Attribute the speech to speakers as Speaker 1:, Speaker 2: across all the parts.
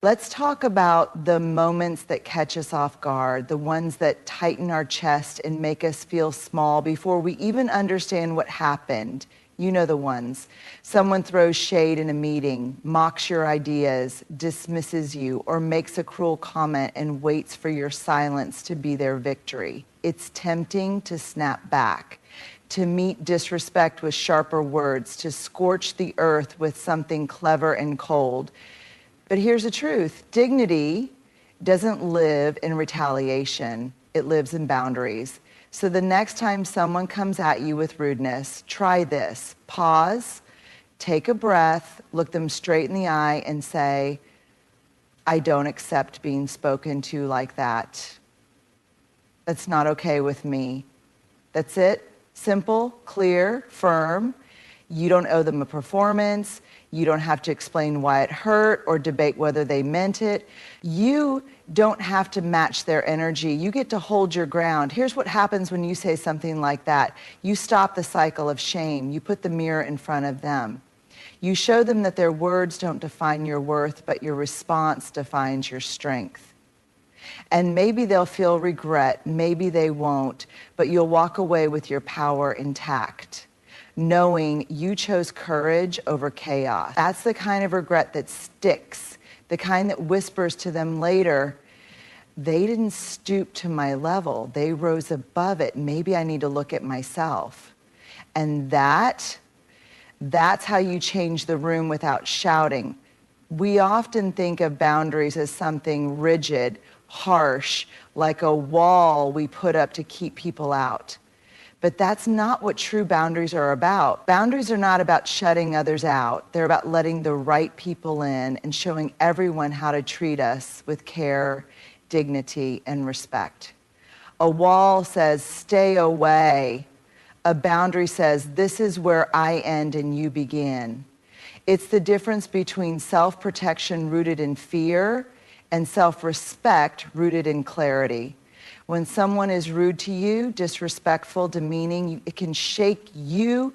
Speaker 1: Let's talk about the moments that catch us off guard, the ones that tighten our chest and make us feel small before we even understand what happened. You know the ones. Someone throws shade in a meeting, mocks your ideas, dismisses you, or makes a cruel comment and waits for your silence to be their victory. It's tempting to snap back, to meet disrespect with sharper words, to scorch the earth with something clever and cold. But here's the truth. Dignity doesn't live in retaliation. It lives in boundaries. So the next time someone comes at you with rudeness, try this. Pause, take a breath, look them straight in the eye and say, I don't accept being spoken to like that. That's not okay with me. That's it. Simple, clear, firm. You don't owe them a performance. You don't have to explain why it hurt or debate whether they meant it. You don't have to match their energy. You get to hold your ground. Here's what happens when you say something like that. You stop the cycle of shame. You put the mirror in front of them. You show them that their words don't define your worth, but your response defines your strength. And maybe they'll feel regret, maybe they won't, but you'll walk away with your power intact, knowing you chose courage over chaos. That's the kind of regret that sticks, the kind that whispers to them later, they didn't stoop to my level, they rose above it, maybe I need to look at myself. And that's how you change the room without shouting. We often think of boundaries as something rigid, harsh, like a wall we put up to keep people out. But that's not what true boundaries are about. Boundaries are not about shutting others out. They're about letting the right people in and showing everyone how to treat us with care, dignity, and respect. A wall says, stay away. A boundary says, this is where I end and you begin. It's the difference between self-protection rooted in fear and self-respect rooted in clarity. When someone is rude to you, disrespectful, demeaning, it can shake you,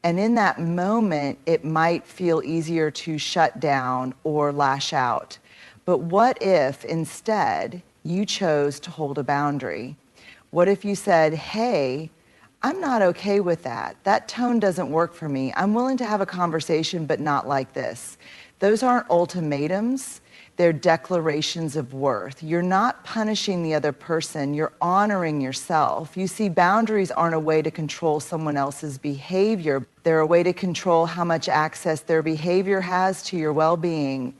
Speaker 1: and in that moment, it might feel easier to shut down or lash out. But what if instead you chose to hold a boundary? What if you said, hey, I'm not okay with that. That tone doesn't work for me. I'm willing to have a conversation, but not like this. Those aren't ultimatums. They're declarations of worth. You're not punishing the other person, you're honoring yourself. You see, boundaries aren't a way to control someone else's behavior. They're a way to control how much access their behavior has to your well-being.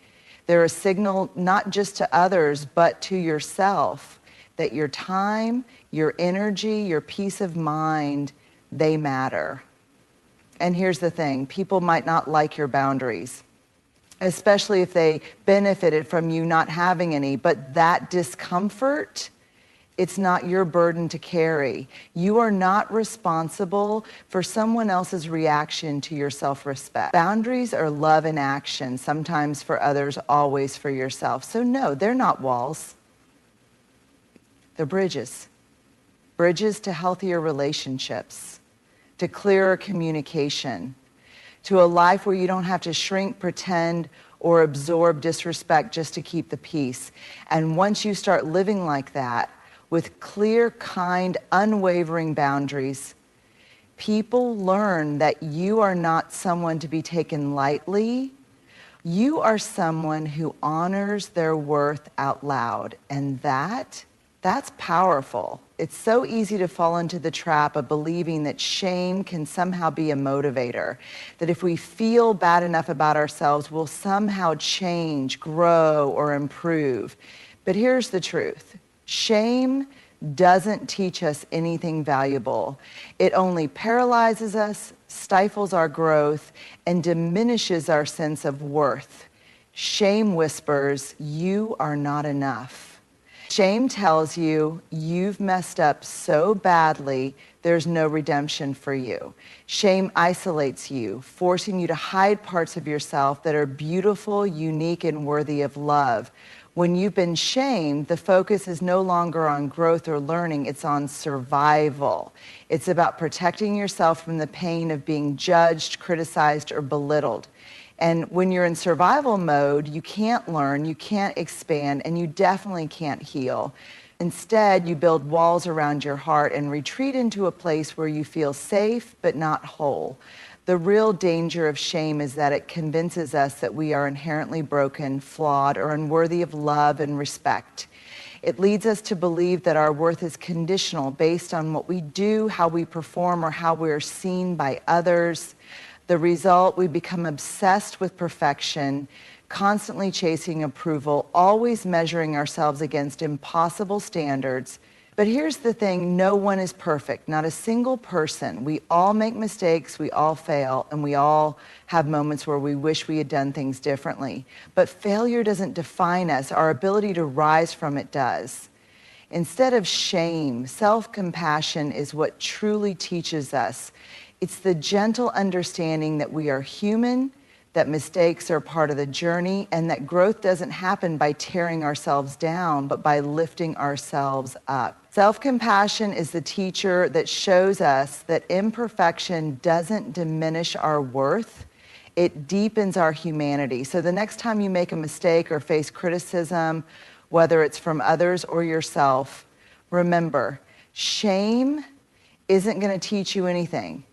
Speaker 1: They're a signal not just to others, but to yourself, that your time, your energy, your peace of mind, they matter. And here's the thing, people might not like your boundaries, especially if they benefited from you not having any. But that discomfort, it's not your burden to carry. You are not responsible for someone else's reaction to your self-respect. Boundaries are love in action, sometimes for others, always for yourself. So no, they're not walls. They're bridges. Bridges to healthier relationships, to clearer communication, to a life where you don't have to shrink, pretend, or absorb disrespect just to keep the peace. And once you start living like that, with clear, kind, unwavering boundaries, people learn that you are not someone to be taken lightly. You are someone who honors their worth out loud. And that's powerful. It's so easy to fall into the trap of believing that shame can somehow be a motivator, that if we feel bad enough about ourselves, we'll somehow change, grow, or improve. But here's the truth. Shame doesn't teach us anything valuable. It only paralyzes us, stifles our growth, and diminishes our sense of worth. Shame whispers, you are not enough. Shame tells you you've messed up so badly, there's no redemption for you. Shame isolates you, forcing you to hide parts of yourself that are beautiful, unique, and worthy of love. When you've been shamed, the focus is no longer on growth or learning, it's on survival. It's about protecting yourself from the pain of being judged, criticized, or belittled. And when you're in survival mode, you can't learn, you can't expand, and you definitely can't heal. Instead, you build walls around your heart and retreat into a place where you feel safe but not whole. The real danger of shame is that it convinces us that we are inherently broken, flawed, or unworthy of love and respect. It leads us to believe that our worth is conditional based on what we do, how we perform, or how we are seen by others. The result, we become obsessed with perfection, constantly chasing approval, always measuring ourselves against impossible standards. But here's the thing, no one is perfect, not a single person. We all make mistakes, we all fail, and we all have moments where we wish we had done things differently. But failure doesn't define us, our ability to rise from it does. Instead of shame, self-compassion is what truly teaches us. It's the gentle understanding that we are human, that mistakes are part of the journey, and that growth doesn't happen by tearing ourselves down, but by lifting ourselves up. Self-compassion is the teacher that shows us that imperfection doesn't diminish our worth, it deepens our humanity. So the next time you make a mistake or face criticism, whether it's from others or yourself, remember, shame isn't going to teach you anything.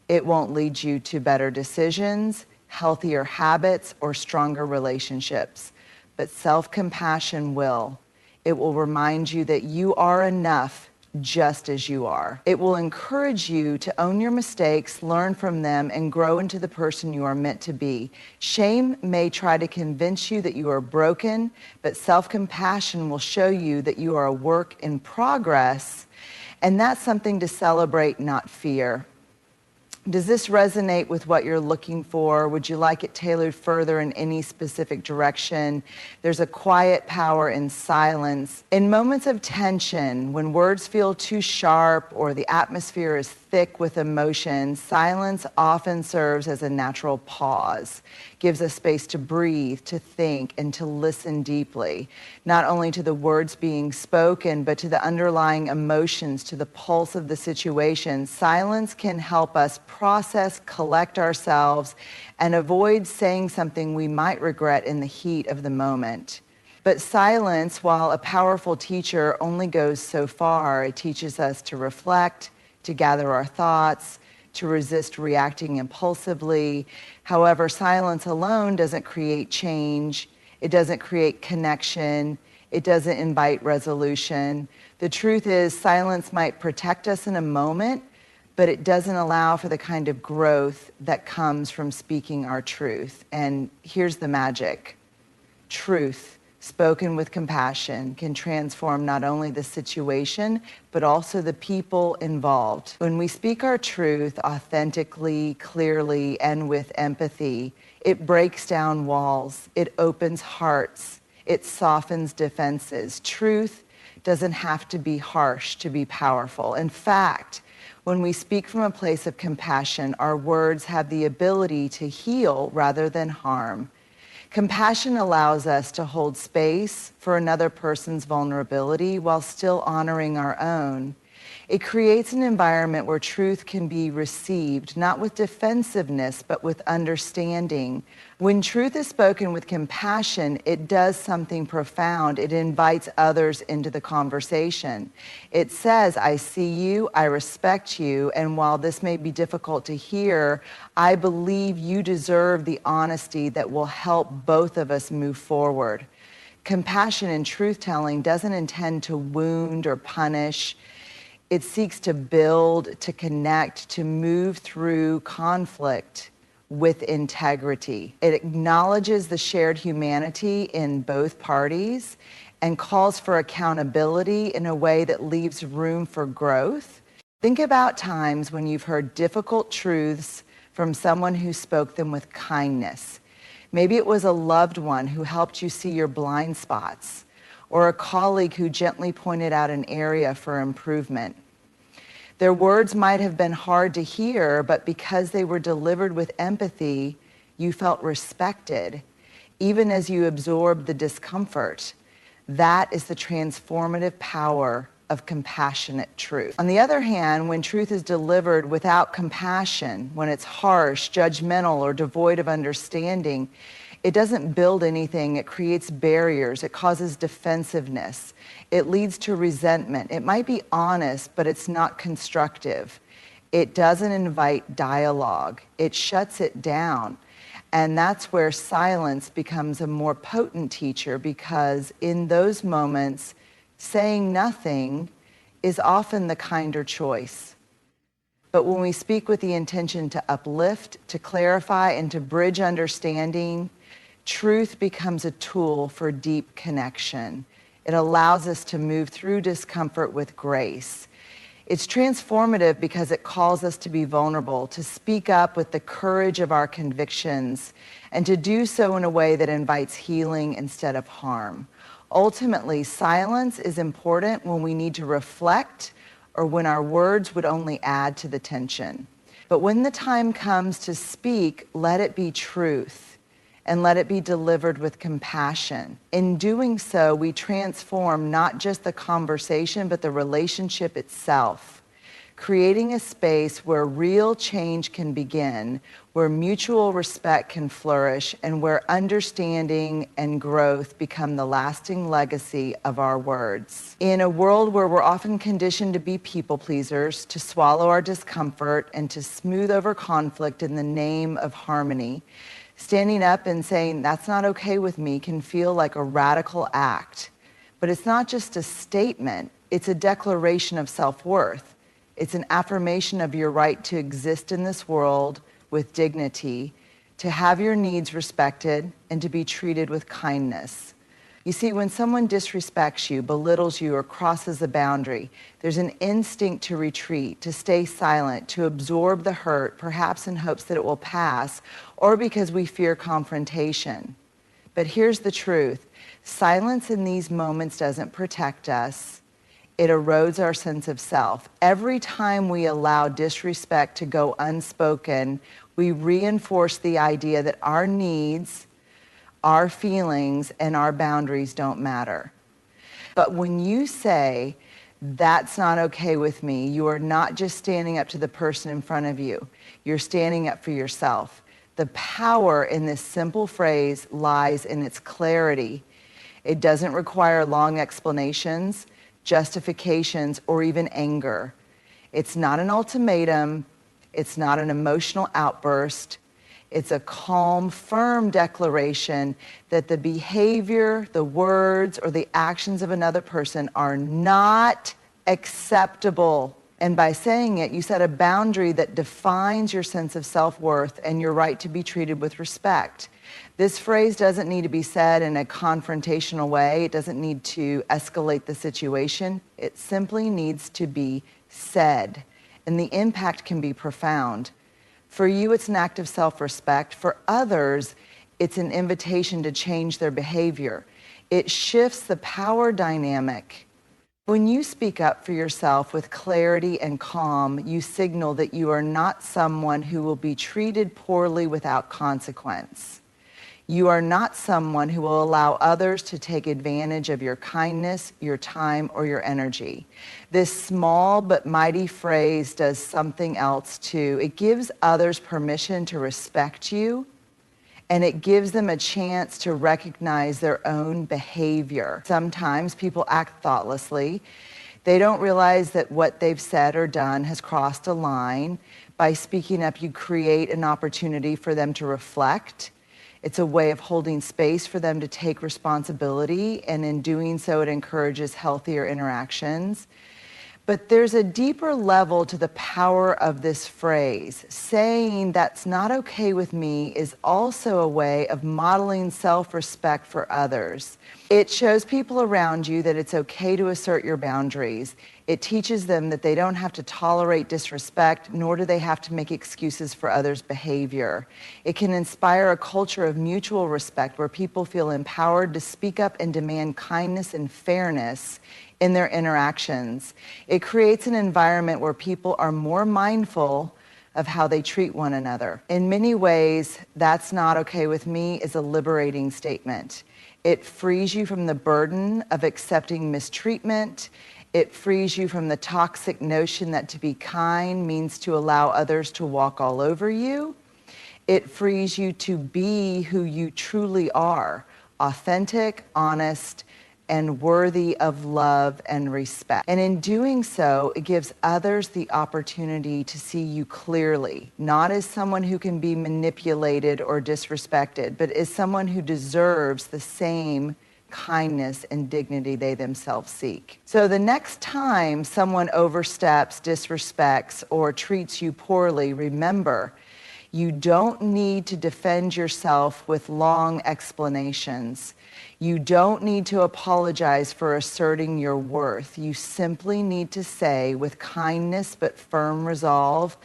Speaker 1: It won't lead you to better decisions, healthier habits, or stronger relationships. But self-compassion will. It will remind you that you are enough just as you are. It will encourage you to own your mistakes, learn from them, and grow into the person you are meant to be. Shame may try to convince you that you are broken, but self-compassion will show you that you are a work in progress, and that's something to celebrate, not fear. Does this resonate with what you're looking for? Would you like it tailored further in any specific direction? There's a quiet power in silence. In moments of tension, when words feel too sharp or the atmosphere is thick with emotion, silence often serves as a natural pause, gives us space to breathe, to think, and to listen deeply, not only to the words being spoken, but to the underlying emotions, to the pulse of the situation. Silence can help us process, collect ourselves, and avoid saying something we might regret in the heat of the moment. But silence, while a powerful teacher, only goes so far. It teaches us to reflect, to gather our thoughts, to resist reacting impulsively. However, silence alone doesn't create change. It doesn't create connection. It doesn't invite resolution. The truth is, silence might protect us in a moment, but it doesn't allow for the kind of growth that comes from speaking our truth. And here's the magic. Truth, spoken with compassion, can transform not only the situation, but also the people involved. When we speak our truth authentically, clearly, and with empathy, it breaks down walls, it opens hearts, it softens defenses. Truth doesn't have to be harsh to be powerful. In fact, when we speak from a place of compassion, our words have the ability to heal rather than harm. Compassion allows us to hold space for another person's vulnerability while still honoring our own. It creates an environment where truth can be received, not with defensiveness, but with understanding. When truth is spoken with compassion, it does something profound. It invites others into the conversation. It says, I see you, I respect you, and while this may be difficult to hear, I believe you deserve the honesty that will help both of us move forward. Compassion in truth-telling doesn't intend to wound or punish. It seeks to build, to connect, to move through conflict with integrity. It acknowledges the shared humanity in both parties and calls for accountability in a way that leaves room for growth. Think about times when you've heard difficult truths from someone who spoke them with kindness. Maybe it was a loved one who helped you see your blind spots, or a colleague who gently pointed out an area for improvement. Their words might have been hard to hear, but because they were delivered with empathy, you felt respected, even as you absorbed the discomfort. That is the transformative power of compassionate truth. On the other hand, when truth is delivered without compassion, when it's harsh, judgmental, or devoid of understanding, it doesn't build anything. It creates barriers. It causes defensiveness. It leads to resentment. It might be honest, but it's not constructive. It doesn't invite dialogue. It shuts it down. And that's where silence becomes a more potent teacher, because in those moments, saying nothing is often the kinder choice. But when we speak with the intention to uplift, to clarify, and to bridge understanding, truth becomes a tool for deep connection. It allows us to move through discomfort with grace. It's transformative because it calls us to be vulnerable, to speak up with the courage of our convictions, and to do so in a way that invites healing instead of harm. Ultimately, silence is important when we need to reflect or when our words would only add to the tension. But when the time comes to speak, let it be truth, and let it be delivered with compassion. In doing so, we transform not just the conversation, but the relationship itself, creating a space where real change can begin, where mutual respect can flourish, and where understanding and growth become the lasting legacy of our words. In a world where we're often conditioned to be people pleasers, to swallow our discomfort, and to smooth over conflict in the name of harmony, standing up and saying, "That's not okay with me," can feel like a radical act. But it's not just a statement, it's a declaration of self-worth. It's an affirmation of your right to exist in this world with dignity, to have your needs respected, and to be treated with kindness. You see, when someone disrespects you, belittles you, or crosses a boundary, there's an instinct to retreat, to stay silent, to absorb the hurt, perhaps in hopes that it will pass, or because we fear confrontation. But here's the truth. Silence in these moments doesn't protect us. It erodes our sense of self. Every time we allow disrespect to go unspoken, we reinforce the idea that our needs, our feelings, and our boundaries don't matter. But when you say, "That's not okay with me," you are not just standing up to the person in front of you. You're standing up for yourself. The power in this simple phrase lies in its clarity. It doesn't require long explanations, justifications, or even anger. It's not an ultimatum. It's not an emotional outburst. It's a calm, firm declaration that the behavior, the words, or the actions of another person are not acceptable. And by saying it, you set a boundary that defines your sense of self-worth and your right to be treated with respect. This phrase doesn't need to be said in a confrontational way. It doesn't need to escalate the situation. It simply needs to be said, and the impact can be profound. For you, it's an act of self-respect. For others, it's an invitation to change their behavior. It shifts the power dynamic. When you speak up for yourself with clarity and calm, you signal that you are not someone who will be treated poorly without consequence. You are not someone who will allow others to take advantage of your kindness, your time, or your energy. This small but mighty phrase does something else too. It gives others permission to respect you, and it gives them a chance to recognize their own behavior. Sometimes people act thoughtlessly. They don't realize that what they've said or done has crossed a line. By speaking up, you create an opportunity for them to reflect. It's a way of holding space for them to take responsibility, and in doing so, it encourages healthier interactions. But there's a deeper level to the power of this phrase. Saying "that's not okay with me" is also a way of modeling self-respect for others. It shows people around you that it's okay to assert your boundaries. It teaches them that they don't have to tolerate disrespect, nor do they have to make excuses for others' behavior. It can inspire a culture of mutual respect where people feel empowered to speak up and demand kindness and fairness in their interactions. It creates an environment where people are more mindful of how they treat one another. In many ways, "that's not okay with me" is a liberating statement. It frees you from the burden of accepting mistreatment It frees you from the toxic notion that to be kind means to allow others to walk all over you. It frees you to be who you truly are, authentic, honest, and worthy of love and respect. And in doing so, it gives others the opportunity to see you clearly, not as someone who can be manipulated or disrespected, but as someone who deserves the same kindness and dignity they themselves seek. So the next time someone oversteps, disrespects, or treats you poorly, remember, you don't need to defend yourself with long explanations. You don't need to apologize for asserting your worth. You simply need to say with kindness but firm resolve,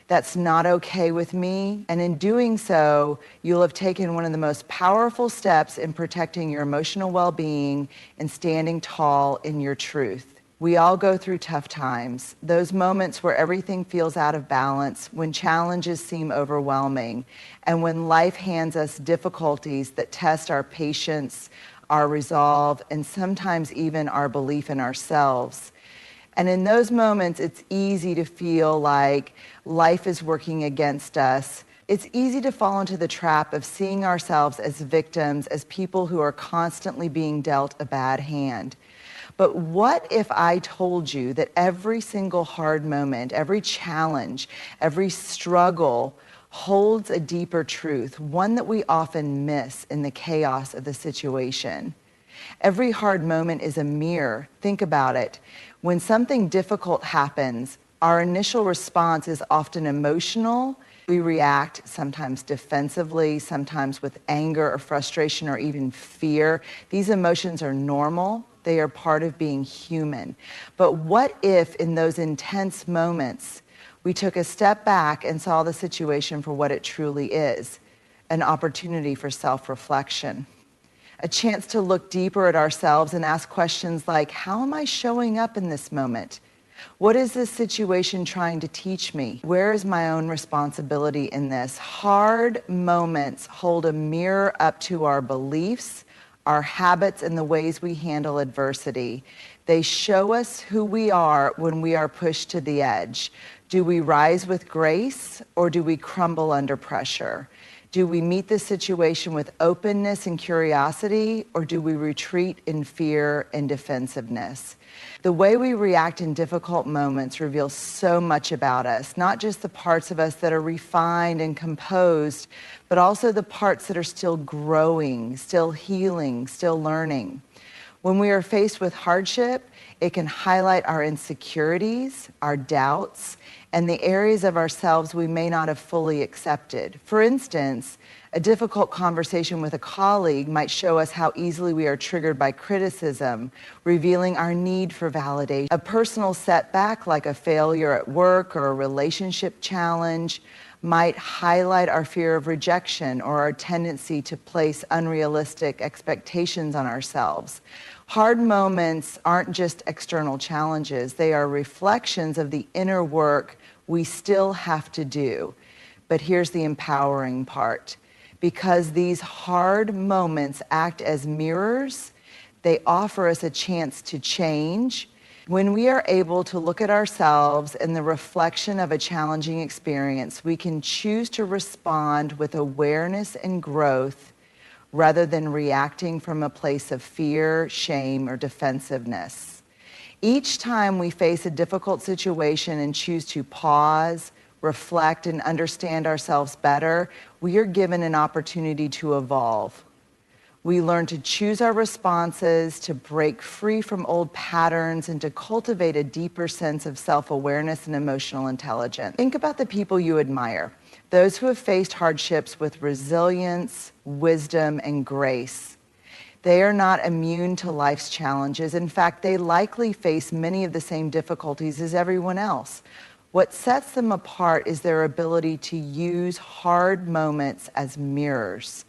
Speaker 1: "That's not okay with me." And in doing so, you'll have taken one of the most powerful steps in protecting your emotional well-being and standing tall in your truth. We all go through tough times, those moments where everything feels out of balance, when challenges seem overwhelming, and when life hands us difficulties that test our patience, our resolve, and sometimes even our belief in ourselves. And in those moments, it's easy to feel like life is working against us. It's easy to fall into the trap of seeing ourselves as victims, as people who are constantly being dealt a bad hand. But what if I told you that every single hard moment, every challenge, every struggle holds a deeper truth, one that we often miss in the chaos of the situation? Every hard moment is a mirror. Think about it. When something difficult happens, our initial response is often emotional. We react sometimes defensively, sometimes with anger or frustration or even fear. These emotions are normal. They are part of being human. But what if in those intense moments, we took a step back and saw the situation for what it truly is, an opportunity for self-reflection, a chance to look deeper at ourselves and ask questions like, how am I showing up in this moment? What is this situation trying to teach me? Where is my own responsibility in this? Hard moments hold a mirror up to our beliefs, our habits, and the ways we handle adversity. They show us who we are when we are pushed to the edge. Do we rise with grace, or do we crumble under pressure? Do we meet the situation with openness and curiosity, or do we retreat in fear and defensiveness? The way we react in difficult moments reveals so much about us, not just the parts of us that are refined and composed, but also the parts that are still growing, still healing, still learning. When we are faced with hardship, it can highlight our insecurities, our doubts, and the areas of ourselves we may not have fully accepted. For instance, a difficult conversation with a colleague might show us how easily we are triggered by criticism, revealing our need for validation. A personal setback, like a failure at work or a relationship challenge, might highlight our fear of rejection or our tendency to place unrealistic expectations on ourselves. Hard moments aren't just external challenges. They are reflections of the inner work we still have to do. But here's the empowering part. Because these hard moments act as mirrors, they offer us a chance to change. When we are able to look at ourselves in the reflection of a challenging experience, we can choose to respond with awareness and growth rather than reacting from a place of fear, shame, or defensiveness. Each time we face a difficult situation and choose to pause, reflect, and understand ourselves better, we are given an opportunity to evolve. We learn to choose our responses, to break free from old patterns, and to cultivate a deeper sense of self-awareness and emotional intelligence. Think about the people you admire, those who have faced hardships with resilience, wisdom, and grace. They are not immune to life's challenges. In fact, they likely face many of the same difficulties as everyone else. What sets them apart is their ability to use hard moments as mirrors.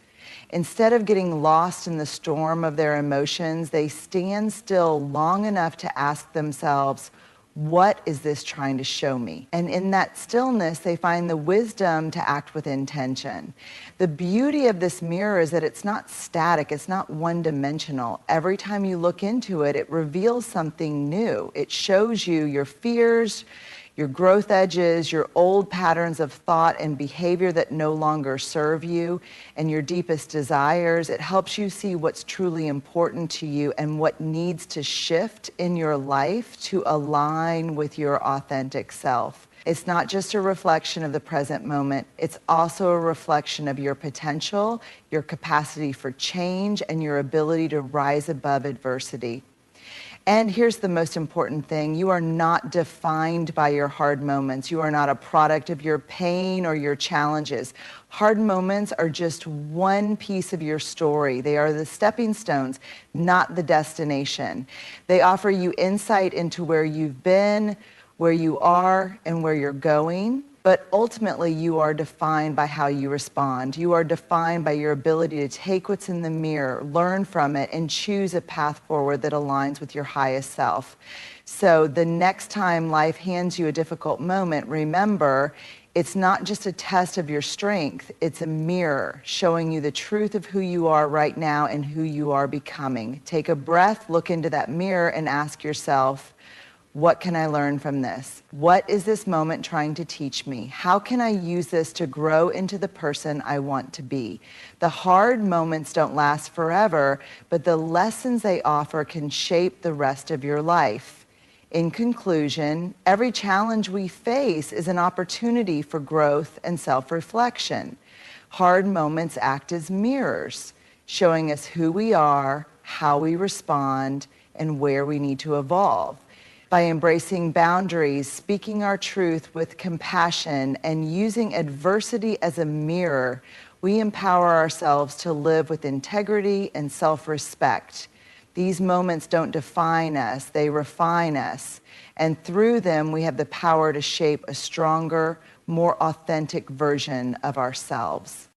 Speaker 1: Instead of getting lost in the storm of their emotions, they stand still long enough to ask themselves, What is this trying to show me? And in that stillness, they find the wisdom to act with intention. The beauty of this mirror is that it's not static, it's not one-dimensional. Every time you look into it, it reveals something new. It shows you your fears, your growth edges, your old patterns of thought and behavior that no longer serve you, and your deepest desires. It helps you see what's truly important to you and what needs to shift in your life to align with your authentic self. It's not just a reflection of the present moment, it's also a reflection of your potential, your capacity for change, and your ability to rise above adversity. And here's the most important thing. You are not defined by your hard moments. You are not a product of your pain or your challenges. Hard moments are just one piece of your story. They are the stepping stones, not the destination. They offer you insight into where you've been, where you are, and where you're going. But ultimately, you are defined by how you respond. You are defined by your ability to take what's in the mirror, learn from it, and choose a path forward that aligns with your highest self. So the next time life hands you a difficult moment, remember, it's not just a test of your strength, it's a mirror showing you the truth of who you are right now and who you are becoming. Take a breath, look into that mirror, and ask yourself, what can I learn from this? What is this moment trying to teach me? How can I use this to grow into the person I want to be? The hard moments don't last forever, but the lessons they offer can shape the rest of your life. In conclusion, every challenge we face is an opportunity for growth and self-reflection. Hard moments act as mirrors, showing us who we are, how we respond, and where we need to evolve. By embracing boundaries, speaking our truth with compassion, and using adversity as a mirror, we empower ourselves to live with integrity and self-respect. These moments don't define us, they refine us. And through them, we have the power to shape a stronger, more authentic version of ourselves.